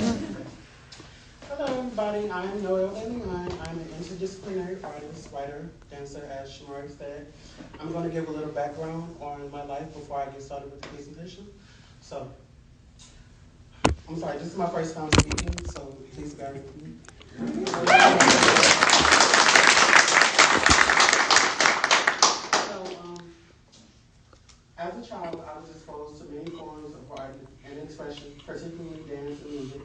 Hello, everybody. I'm Noelle Deleon. I'm an interdisciplinary artist, writer, dancer, as Shamari said. I'm going to give a little background on my life before I get started with the presentation. So, I'm sorry, this is my first time speaking, so please bear with me. As a child, I was exposed to many forms of art and expression, particularly dance and music.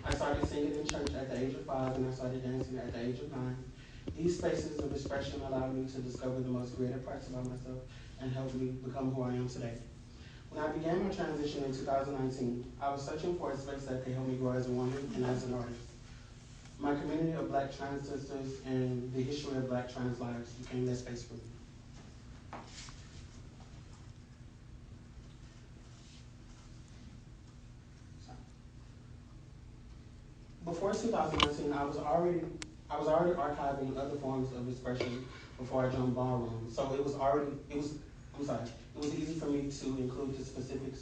I started singing in church at the age of 5, and I started dancing at the age of 9. These spaces of expression allowed me to discover the most creative parts about myself and helped me become who I am today. When I began my transition in 2019, I was searching for a space that could help me grow as a woman and as an artist. My community of Black trans sisters and the history of Black trans lives became that space for me. Before 2019, I was already archiving other forms of expression before I joined ballroom. So it was easy for me to include this specific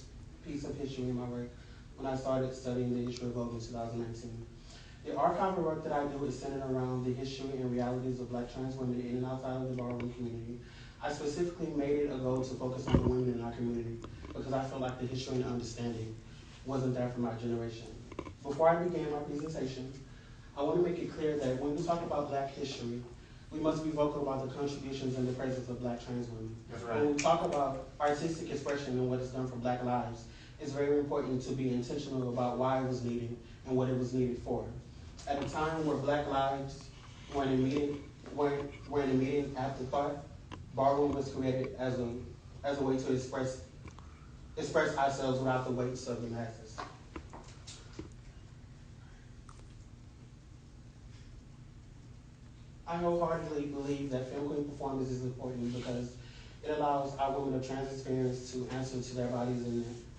piece of history in my work when I started studying the history of Vogue in 2019. The archival work that I do is centered around the history and realities of Black trans women in and outside of the ballroom community. I specifically made it a goal to focus on the women in our community because I felt like the history and understanding wasn't there for my generation. Before I begin my presentation, I want to make it clear that when we talk about Black history, we must be vocal about the contributions and the presence of Black trans women. That's right. When we talk about artistic expression and what is done for Black lives, it's very important to be intentional about why it was needed and what it was needed for. At a time where Black lives were an immediate afterthought, ballroom was created as a way to express ourselves without the weights of the masses. I wholeheartedly believe that Femme Queen performance is important because it allows our women of trans experience to answer to their bodies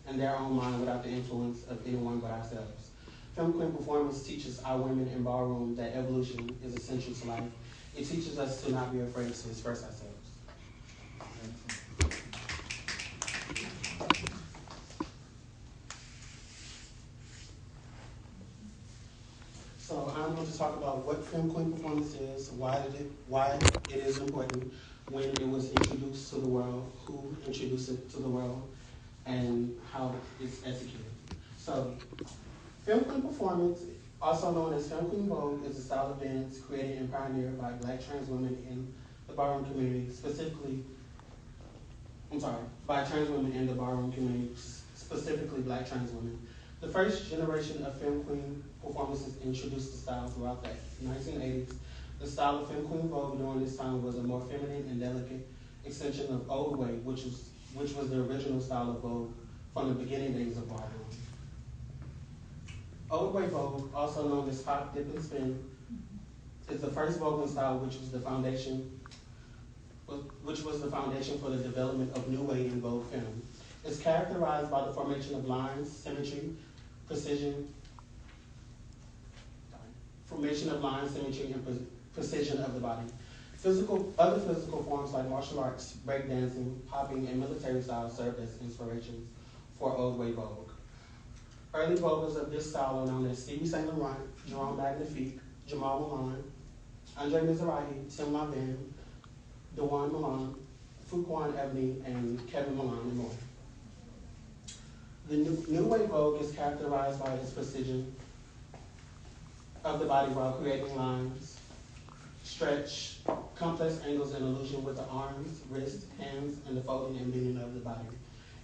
and their own mind without the influence of anyone but ourselves. Femme Queen performance teaches our women in ballroom that evolution is essential to life. It teaches us to not be afraid to express ourselves. So I'm going to talk about what Femme Queen performance is, why it is important, when it was introduced to the world, who introduced it to the world, and how it's executed. So, Femme Queen performance, also known as Femme Queen Vogue, is a style of dance created and pioneered by Black trans women in the ballroom community, by trans women in the ballroom community, specifically Black trans women. The first generation of Femme Queen performances introduced the style throughout the 1980s. The style of Femme Queen Vogue during this time was a more feminine and delicate extension of Old Way, which was the original style of Vogue from the beginning days of ballroom. Old Way Vogue, also known as Hop, Dip, and Spin, is the first voguing style which was the foundation for the development of New Way in Vogue film. It's characterized by the formation of lines, symmetry, and precision of the body. Other physical forms like martial arts, breakdancing, popping, and military styles served as inspirations for Old Way Vogue. Early voguers of this style are known as Stevie St. Laurent, Jerome Magnifique, Jamal Milan, Andre Mizrahi, Tim Lavin, Dewan Milan, Fuquan Ebony, and Kevin Milan, and more. The New Way Vogue is characterized by its precision of the body while creating lines, stretch, complex angles, and illusion with the arms, wrists, hands, and the folding and bending of the body.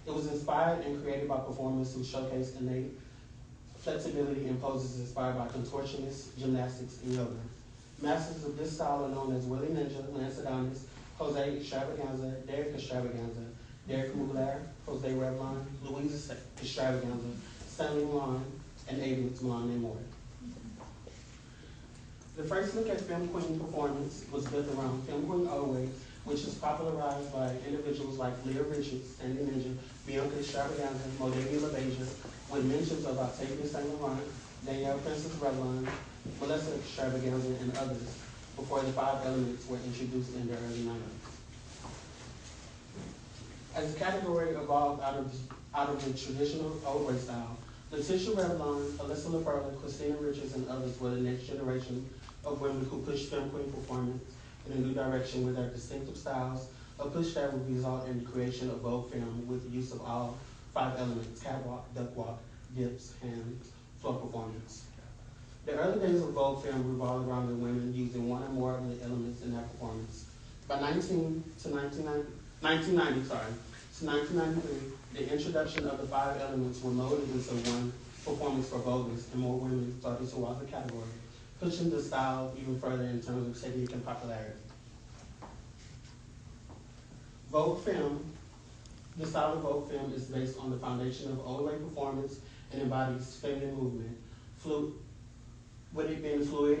It was inspired and created by performers who showcased innate flexibility and poses inspired by contortionists, gymnastics, and yoga. Masters of this style are known as Willie Ninja, Lance Adonis, Jose Extravaganza, Derek Extravaganza, Derek Mugler, Jose Revlon, Louise Extravaganza, Stanley Milan, and Avis Milan, and more. The first look at Femme Queen performance was built around Femme Queen Old, which was popularized by individuals like Leah Richards, Sandy Ninja, Bianca Extravaganza, Modavia LaBeija, with mentions of Octavia St. Laurent, Danielle Princess Revlon, Melissa Extravaganza, and others, before the 5 elements were introduced in the early 90s. As the category evolved out of the traditional Old Way style, Letitia Revlon, Alyssa LaPerla, Christina Richards, and others were the next generation of women who pushed femme queen performance in a new direction with their distinctive styles, a push that would result in the creation of Vogue Femme with the use of all five elements: catwalk, duck walk, dips, and floor performance. The early days of Vogue Femme revolved around the women using one or more of the elements in their performance. By 1993, the introduction of the five elements were molded into one performance for Voguers, and more women started to walk the category, pushing the style even further in terms of technique and popularity. Vogue Femme, the style of Vogue Femme is based on the foundation of old way performance and embodies feminine movement. With it being fluid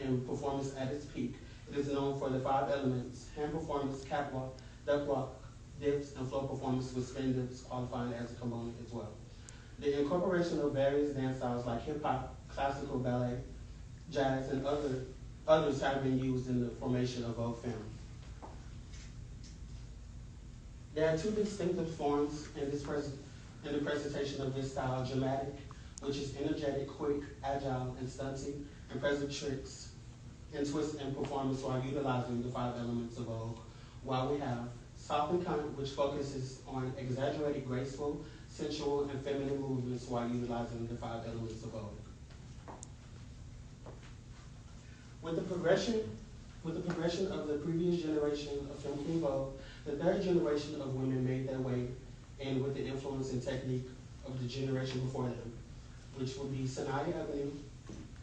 and performance at its peak, it is known for the five elements: hand performance, catwalk, duck walk, dips, and floor performance with spin dips qualifying as a component as well. The incorporation of various dance styles like hip hop, classical ballet, jazz, and others have been used in the formation of Vogue Femme. There are two distinctive forms in the presentation of this style: dramatic, which is energetic, quick, agile, and stunty, and present tricks and twists in performance while utilizing the five elements of Vogue. While we have soft and cunt, which focuses on exaggerated, graceful, sensual, and feminine movements while utilizing the five elements of Vogue. With the progression of the previous generation of Femme Queen Vogue, the third generation of women made their way in with the influence and technique of the generation before them, which would be Sanaya Ebony,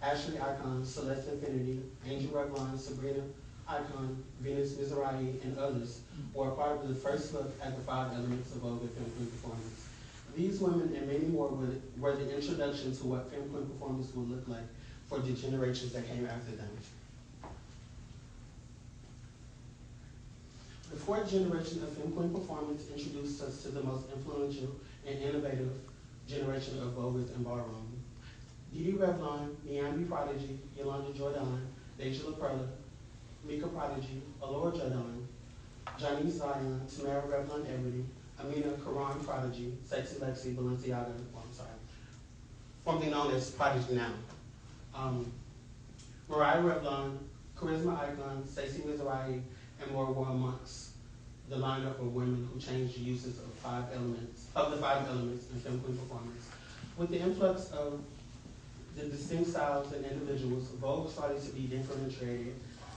Ashley Icon, Celeste Infinity, Angel Revlon, Sabrina Icon, Venus Mizrahi, and others were a part of the first look at the five elements of Vogue and Femme Queen performance. These women and many more were the introduction to what Femme Queen performance would look like for the generations that came after them. The fourth generation of Femme Queen performance introduced us to the most influential and innovative generation of Voguers in ballroom. Didi Revlon, Niambi Prodigy, Yolanda Jordan, Deja La Perla, Mika Prodigy, Alora Jordan, Janice Zion, Tamara Revlon Ebony, Amina Karan Prodigy, Sexy Lexi, Balenciaga, formerly known as Prodigy now. Mariah Revlon, Charisma Icon, Stacey Mizrahi, and more were amongst the lineup of women who changed the uses of the five elements in Femme Queen performance. With the influx of the distinct styles and individuals, Vogue started to be differentiated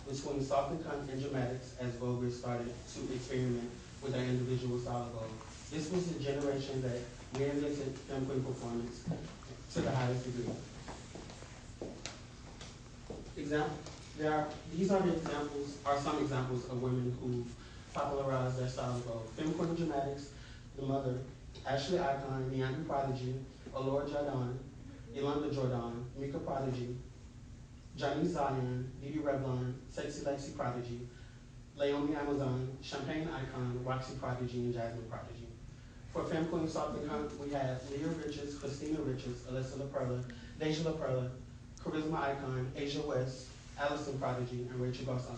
between soft and cunt and dramatics as Voguers started to experiment with their individual style of Vogue. This was the generation that reinvented Femme Queen performance to the highest degree. These are some examples of women who popularized their style of Vogue. Femme Queen dramatics, the mother, Ashley Icon, Niambi Prodigy, Alora Jordan, Yolanda Jordan, Mika Prodigy, Janice Zion, Didi Revlon, Sexy Lexi Prodigy, Leomi Amazon, Champagne Icon, Roxy Prodigy, and Jasmine Prodigy. For Femme Queen Soft and Cunt, we have Leah Richards, Christina Richards, Alyssa LaPerla, Deja LaPerla, Charisma Icon, Asia West, Allison Prodigy, and Rachel Garson.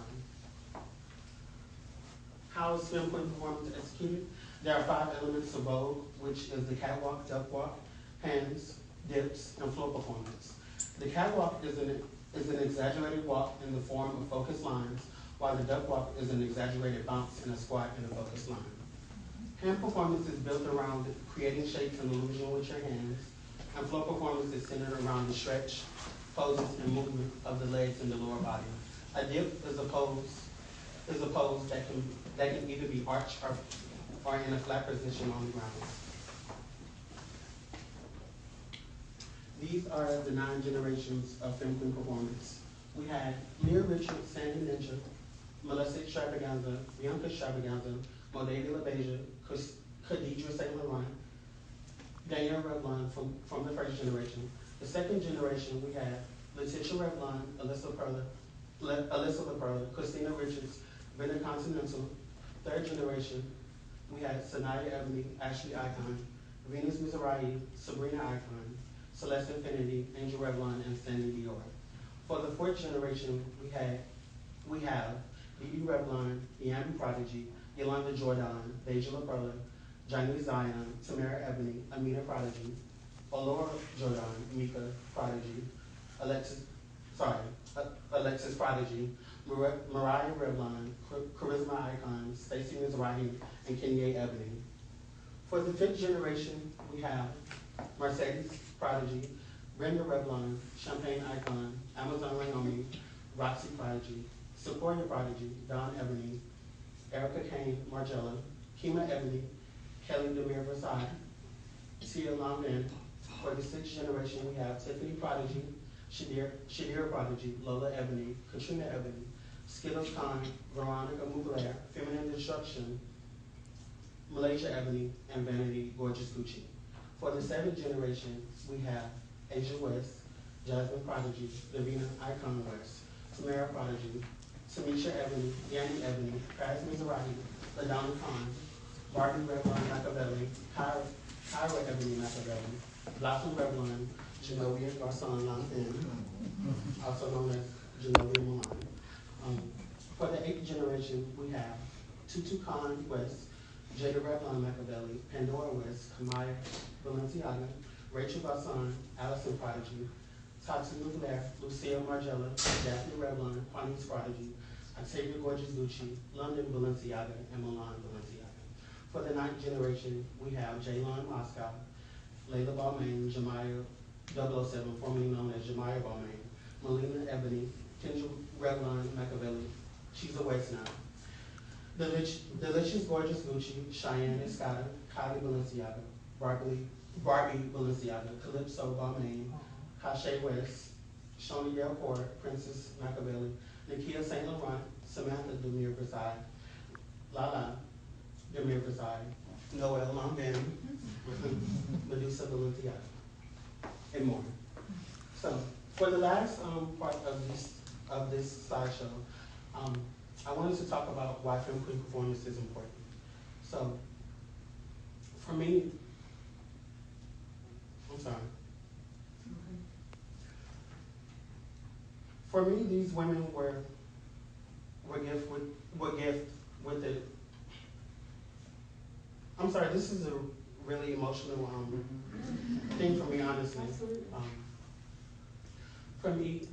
How is Femme Queen performance executed? There are five elements of Vogue, which is the catwalk, duck walk, hands, dips, and floor performance. The catwalk is an exaggerated walk in the form of focused lines, while the duck walk is an exaggerated bounce and a squat in a focused line. Hand performance is built around creating shapes and illusion with your hands, and floor performance is centered around the stretch, poses, and movement of the legs and the lower body. A dip is a pose that can either be arched or in a flat position on the ground. These are the 9 generations of Femme Queen performance. We had Leah Richards, Sandy Ninja, Melissa Extravaganza, Bianca Extravaganza, Modavia LaBeija, Khadidra St. Laurent, Danielle Revlon from the first generation. The second generation, we had Letitia Revlon, Alyssa LaPerla, Christina Richards, Vinda Continental. Third generation, we had Sanaya Ebony, Ashley Icon, Venus Mizrahi, Sabrina Icon, Celeste Infinity, Angel Revlon, and Sandy Dior. For the fourth generation, we have Didi Revlon, Niambi Prodigy, Yolanda Jordan, Deja LaPerla, Janice Zion, Tamara Ebony, Amina Prodigy, Alora Jordan, Mika Prodigy, Alexis, sorry, Alexis Prodigy, Mariah Revlon, Charisma Icon, Stacey Mizrahi, and Kenya Ebony. For the fifth generation, we have Mercedes Prodigy, Brenda Revlon, Champagne Icon, Amazon Naomi, Roxy Prodigy, Sequoia Prodigy, Dawn Ebony, Erica Kane Margella, Kima Ebony, Kelly Demir Versailles, Tia Longman. For the sixth generation, we have Tiffany Prodigy, Shadir Prodigy, Lola Ebony, Katrina Ebony, Skittles Khan, Veronica Mugler, Feminine Destruction, Malaysia Ebony, and Vanity Gorgeous Gucci. For the seventh generation, we have Asia West, Jasmine Prodigy, Davina Icon West, Tamara Prodigy, Tamisha Ebony, Yanni Ebony, Paz Mizrahi, LaDonna Khan, Barbie Revlon Machiavelli, Kyra Ebony Machiavelli, Blossom Revlon, Genovia Garcon Lantin, also known as Genovia Milan. For the eighth generation, we have Tutu Khan West, Jada Revlon Machiavelli, Pandora West, Kamaya Balenciaga, Rachel Garcon, Allison Prodigy, Tatu Mugler, Lucia Margella, Daphne Revlon, Quanice Prodigy, Octavia Gorgeous Gucci, London Balenciaga, and Milan Balenciaga. For the ninth generation, we have Jaylon Moscow, Layla Balmain, Jemiah 007, formerly known as Jemiah Balmain, Melina Ebony, Kendra Revlon Machiavelli, she's a West now. Delicious Gorgeous Gucci, Cheyenne Escada, Kylie Balenciaga, Barbie Balenciaga, Calypso Balmain, Kashay West, Shoni Delcourt, Princess Machiavelli, Nakia St. Laurent, Samantha Demir Versailles, Lala Demir Versailles, Noelle Longbin, Medusa Balenciaga, and more. So, for the last part of this slideshow, I wanted to talk about why Femme Queen performance is important. So, for me, I'm sorry. For me, these women were gift with it. I'm sorry, this is a really emotional thing for me, honestly. For me,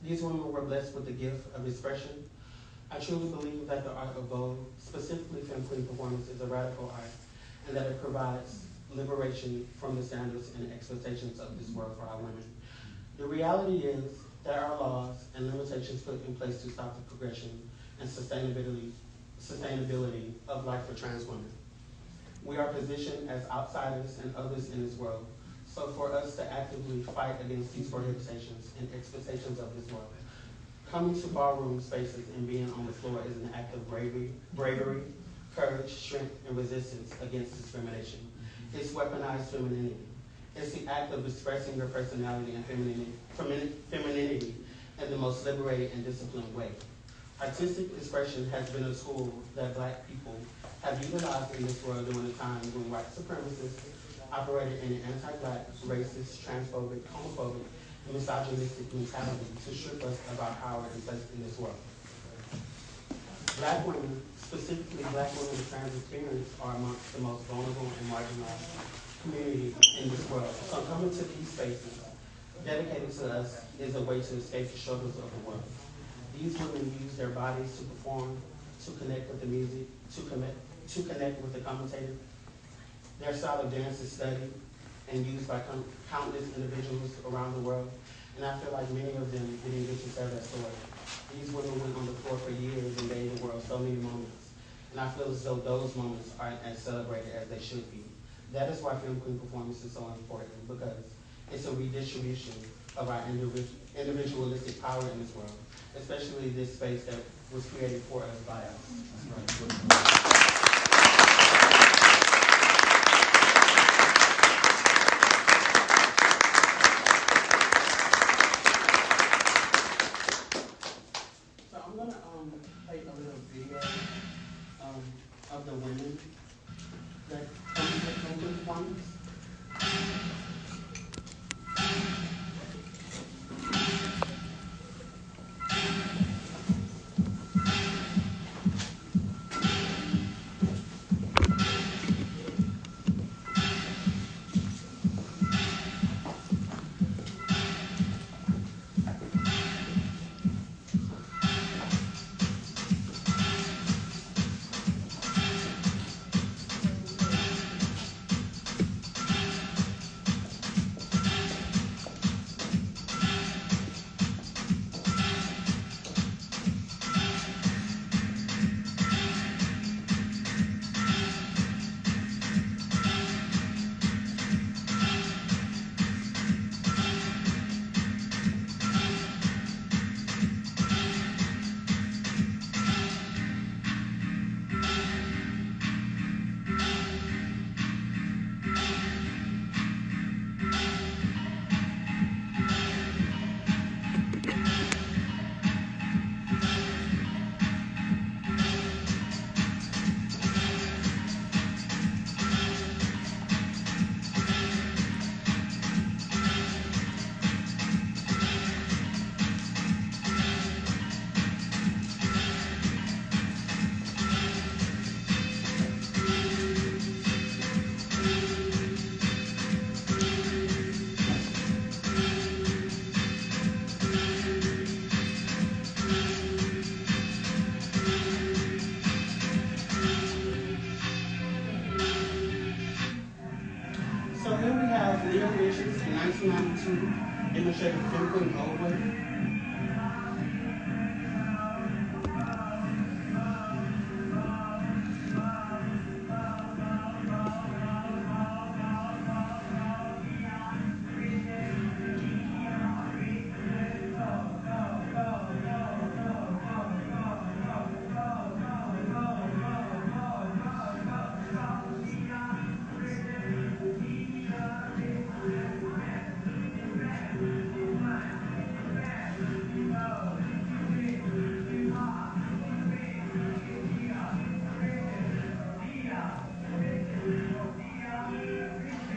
these women were blessed with the gift of expression. I truly believe that the art of Vogue, specifically Femme Queen performance, is a radical art, and that it provides liberation from the standards and expectations of this world for our women. The reality is there are laws and limitations put in place to stop the progression and sustainability of life for trans women. We are positioned as outsiders and others in this world. So for us to actively fight against these prohibitions and expectations of this world, coming to ballroom spaces and being on the floor is an act of bravery, courage, strength, and resistance against discrimination. It's weaponized femininity. It's the act of expressing your personality and femininity in the most liberated and disciplined way. Artistic expression has been a tool that Black people have utilized in this world during a time when white supremacists operated in an anti-Black, racist, transphobic, homophobic, and misogynistic mentality to strip us of our power and place in this world. Black women, specifically Black women with trans experience, are amongst the most vulnerable and marginalized community in this world. So coming to these spaces dedicated to us is a way to escape the struggles of the world. These women use their bodies to perform, to connect with the music, to connect with the commentator. Their style of dance is studied and used by countless individuals around the world, and I feel like many of them didn't get to tell that story. These women went on the floor for years and gave the world so many moments, and I feel as though those moments aren't as celebrated as they should be. That is why Femme Queen performance is so important, because it's a redistribution of our individualistic power in this world, especially this space that was created for us by us. So I'm gonna play a little video of the women that come to the Femme Queen performance. inspirations. In 1992, demonstrated Femme Old.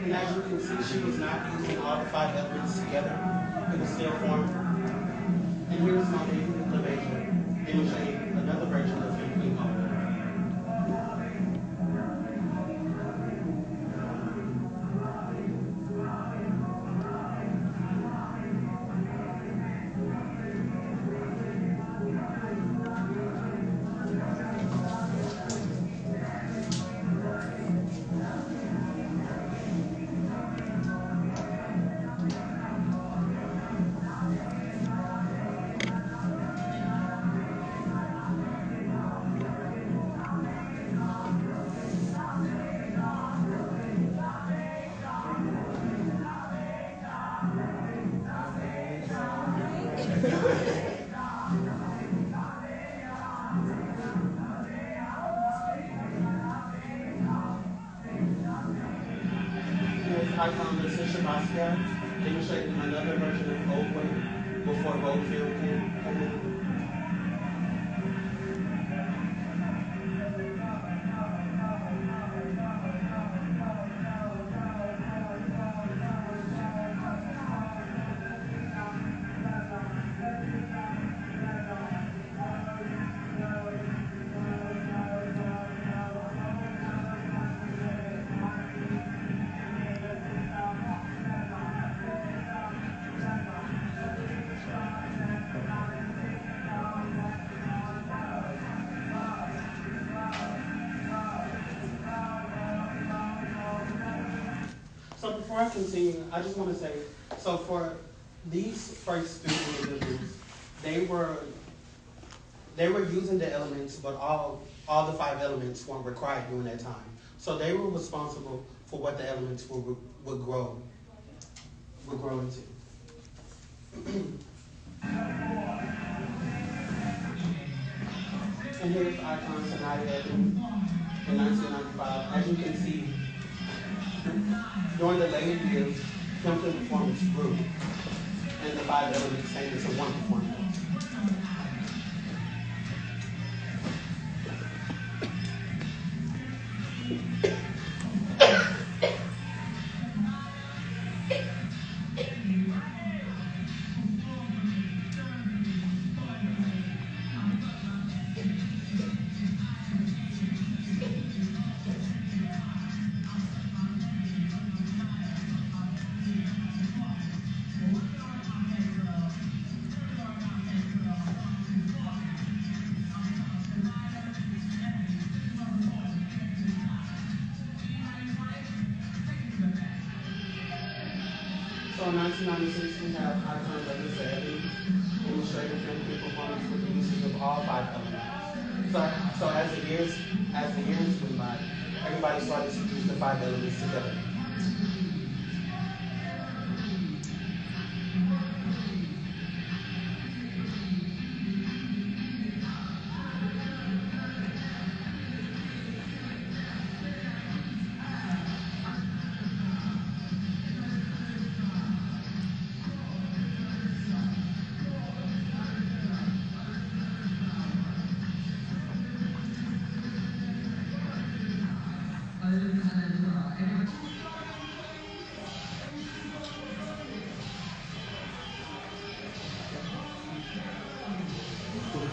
And as you can see, she was not using all the 5 elements together. It was still forming. And here's my baby LaBeija demonstrating another version of Femme Old. Icon Letitia Basquiat demonstrating another version of Old Way before Vogue Film came in. So before I continue, I just want to say, so for these first 3 individuals, they were using the elements, but all the 5 elements weren't required during that time. So they were responsible for what the elements would grow into. And here's icon Sanaya Evans in 1995. As you can see, during the later years, Femme performance grew, and the 5 elements came into one performance. So in 1996, we have icon Douglas Abbey demonstrating Femme performance with the usage of all 5 elements. So as the years went by, everybody started to use the 5 elements together.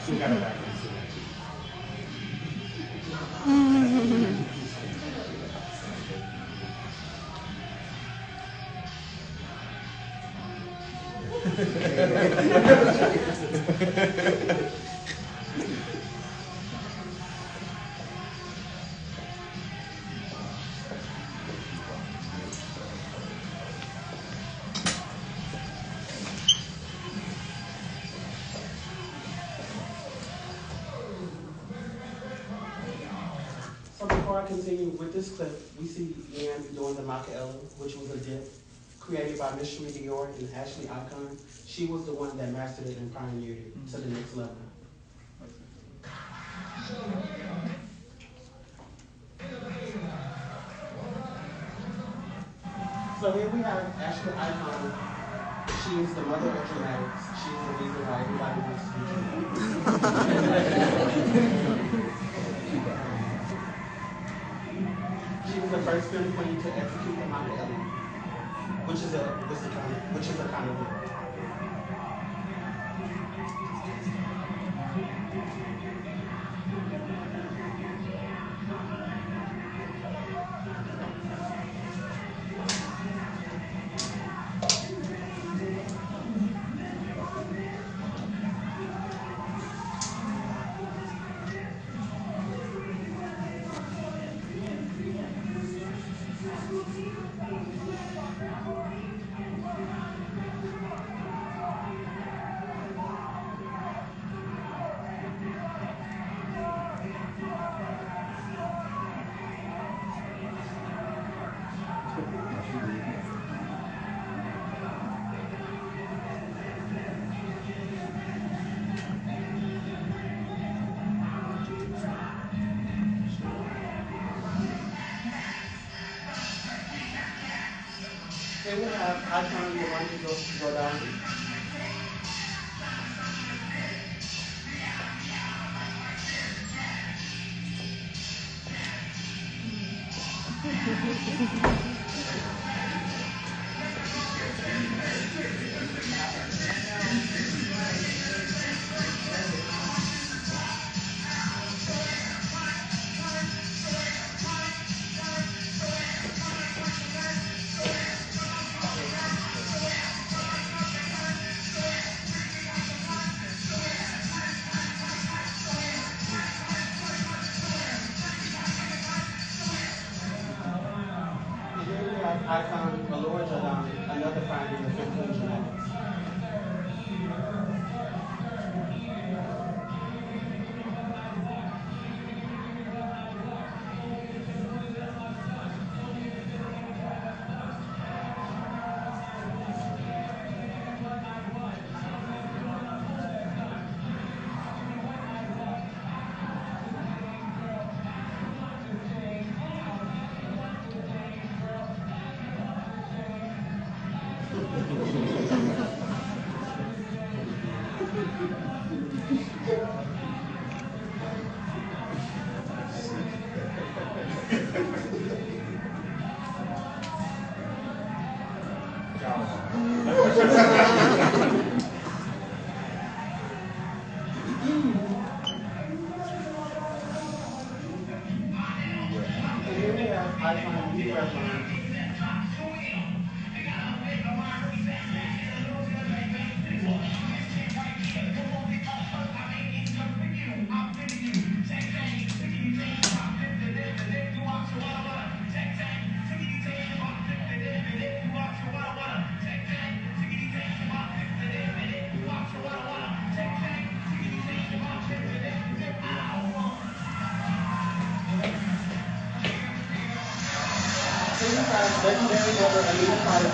She got it back. I continue with this clip, we see Leanne doing the Machiavelli, which was a dip created by Mystery Dior and Ashley Icon. She was the one that mastered it and pioneered it to the next level. So here we have Ashley Icon. She is the mother of dramatics. She is the reason why everybody wants to be dramatic. She was the first film queen to execute the Machiavelli, which is a kind of whip. Here we have Icon Yolanda Jordan. Icon Alora Jordan, another pioneer of film dramatics. Legendary member Anita Carter.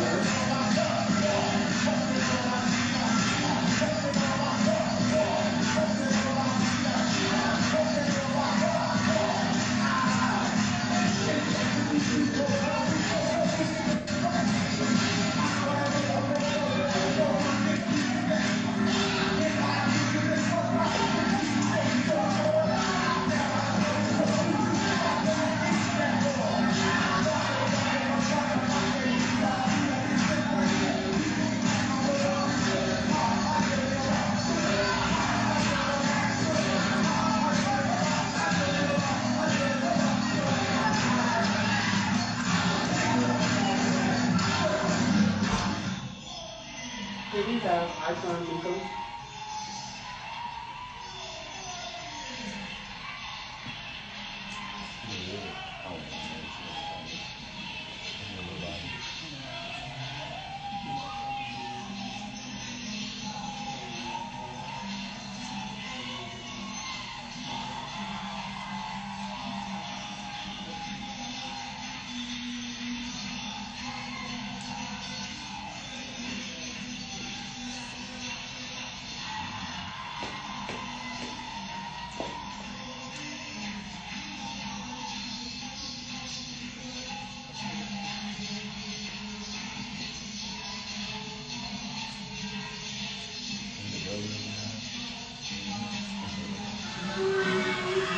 Here we have Icon Nicholas.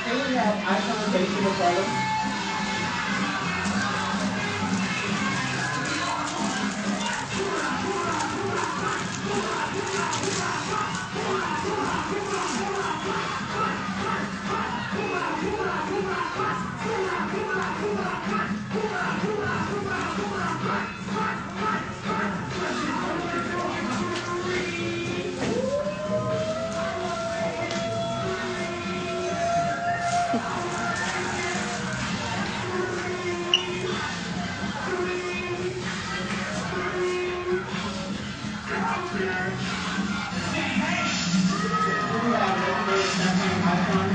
Can we have icon facing the fellas? Can we have legendary campaign icon?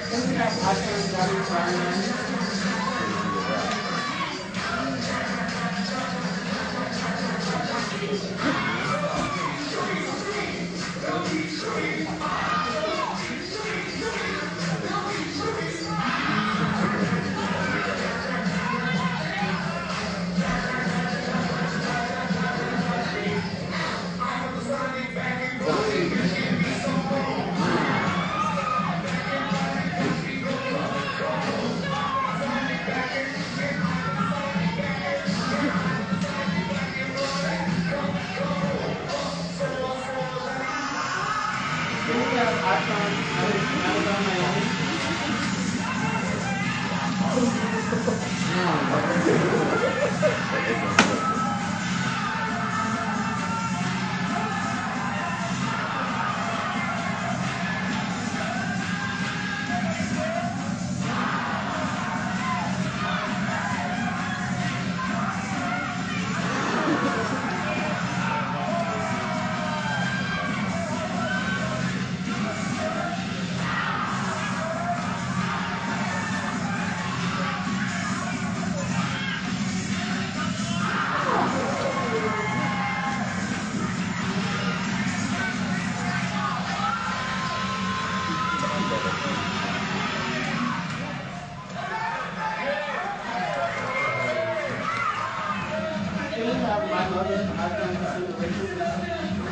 Can we have icon gathering firemen? Can we have icon Amazon Miami? Can we have my mother icon Christina Rachel?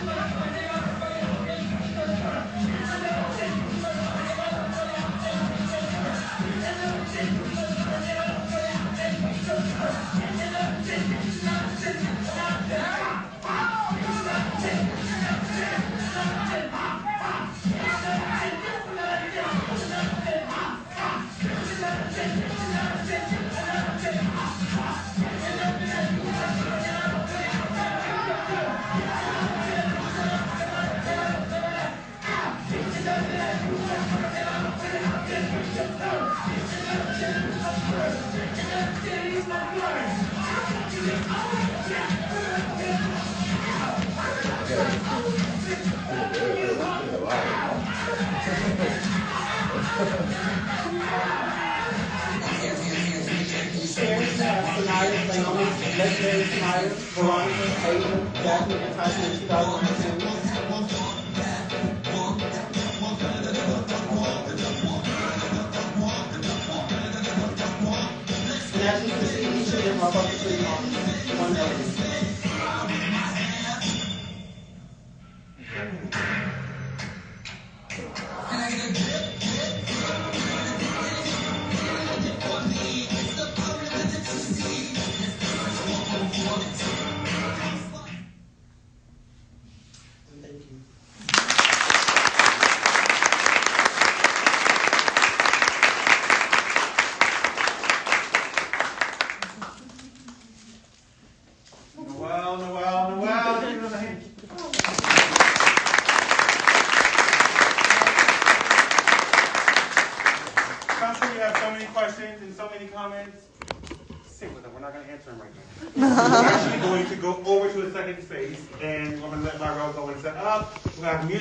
Sharon Sanaya, Naomi, legendary Sanaya, Veronica, Asia, Jasmine, and Tyson in 2010. And as you can see, each of them are focusing on one element. Thank you. Noelle. going to answer them right now. We're actually going to go over to the second space, and I'm going to let my row go and set up. We're going to have music.